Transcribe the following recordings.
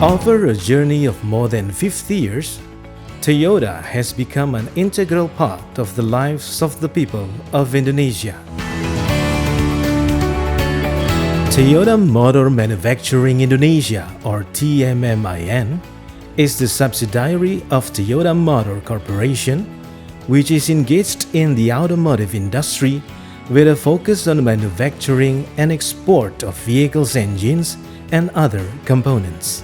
Over a journey of more than 50 years, Toyota has become an integral part of the lives of the people of Indonesia. Toyota Motor Manufacturing Indonesia, or TMMIN, is the subsidiary of Toyota Motor Corporation, which is engaged in the automotive industry with a focus on manufacturing and export of vehicles' engines and other components.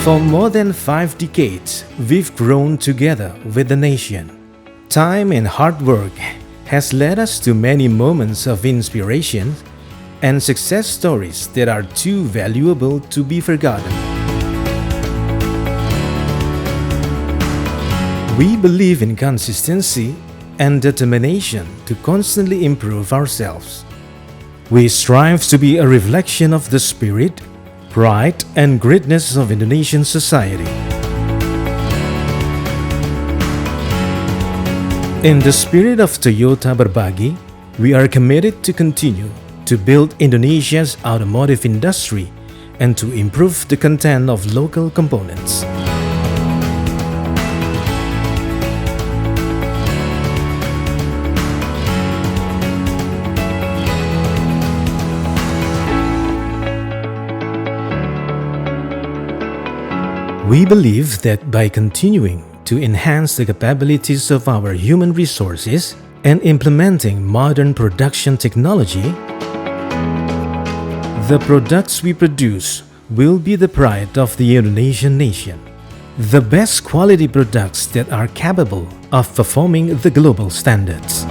For more than 5 decades, we've grown together with the nation. Time and hard work has led us to many moments of inspiration and success stories that are too valuable to be forgotten. We believe in consistency and determination to constantly improve ourselves. We strive to be a reflection of the spirit, pride, and greatness of Indonesian society. In the spirit of Toyota Berbagi, we are committed to continue to build Indonesia's automotive industry and to improve the content of local components. We believe that by continuing to enhance the capabilities of our human resources and implementing modern production technology, the products we produce will be the pride of the Indonesian nation. The best quality products that are capable of performing the global standards.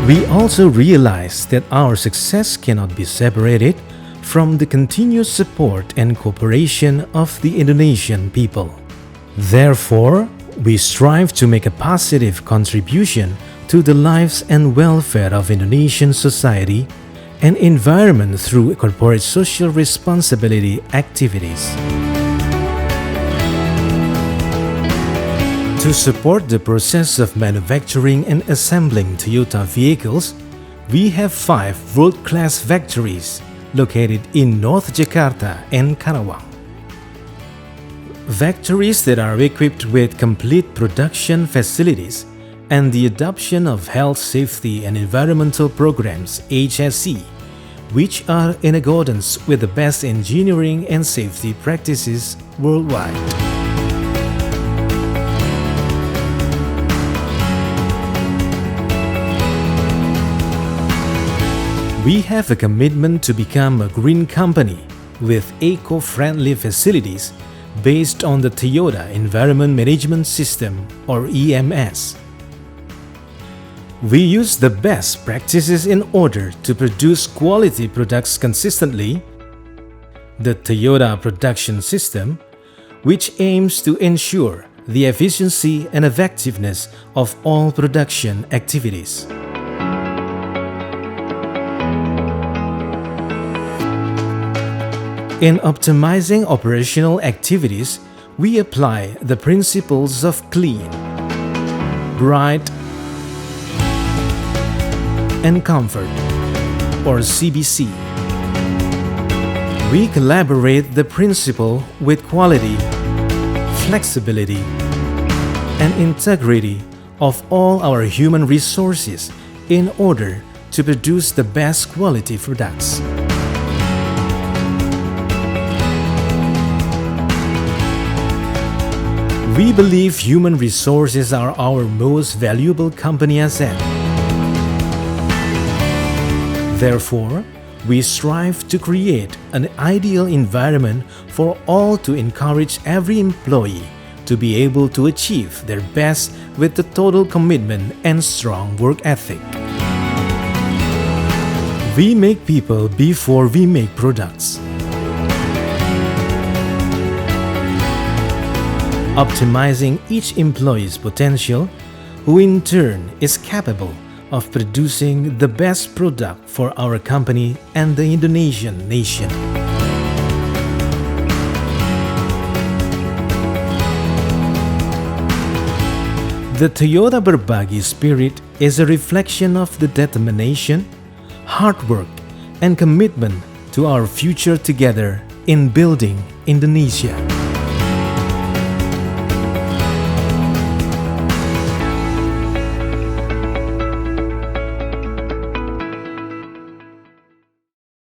We also realize that our success cannot be separated from the continuous support and cooperation of the Indonesian people. Therefore, we strive to make a positive contribution to the lives and welfare of Indonesian society and environment through corporate social responsibility activities. To support the process of manufacturing and assembling Toyota vehicles, we have 5 world-class factories located in North Jakarta and Karawang. Factories that are equipped with complete production facilities and the adoption of health, safety and environmental programs (HSE), which are in accordance with the best engineering and safety practices worldwide. We have a commitment to become a green company with eco-friendly facilities based on the Toyota Environment Management System, or EMS. We use the best practices in order to produce quality products consistently. The Toyota Production System, which aims to ensure the efficiency and effectiveness of all production activities. In optimizing operational activities, we apply the principles of clean, bright, and comfort, or CBC. We collaborate the principle with quality, flexibility, and integrity of all our human resources in order to produce the best quality products. We believe human resources are our most valuable company asset. Therefore, we strive to create an ideal environment for all to encourage every employee to be able to achieve their best with the total commitment and strong work ethic. We make people before we make products. Optimizing each employee's potential, who in turn is capable of producing the best product for our company and the Indonesian nation. The Toyota Berbagi spirit is a reflection of the determination, hard work, and commitment to our future together in building Indonesia.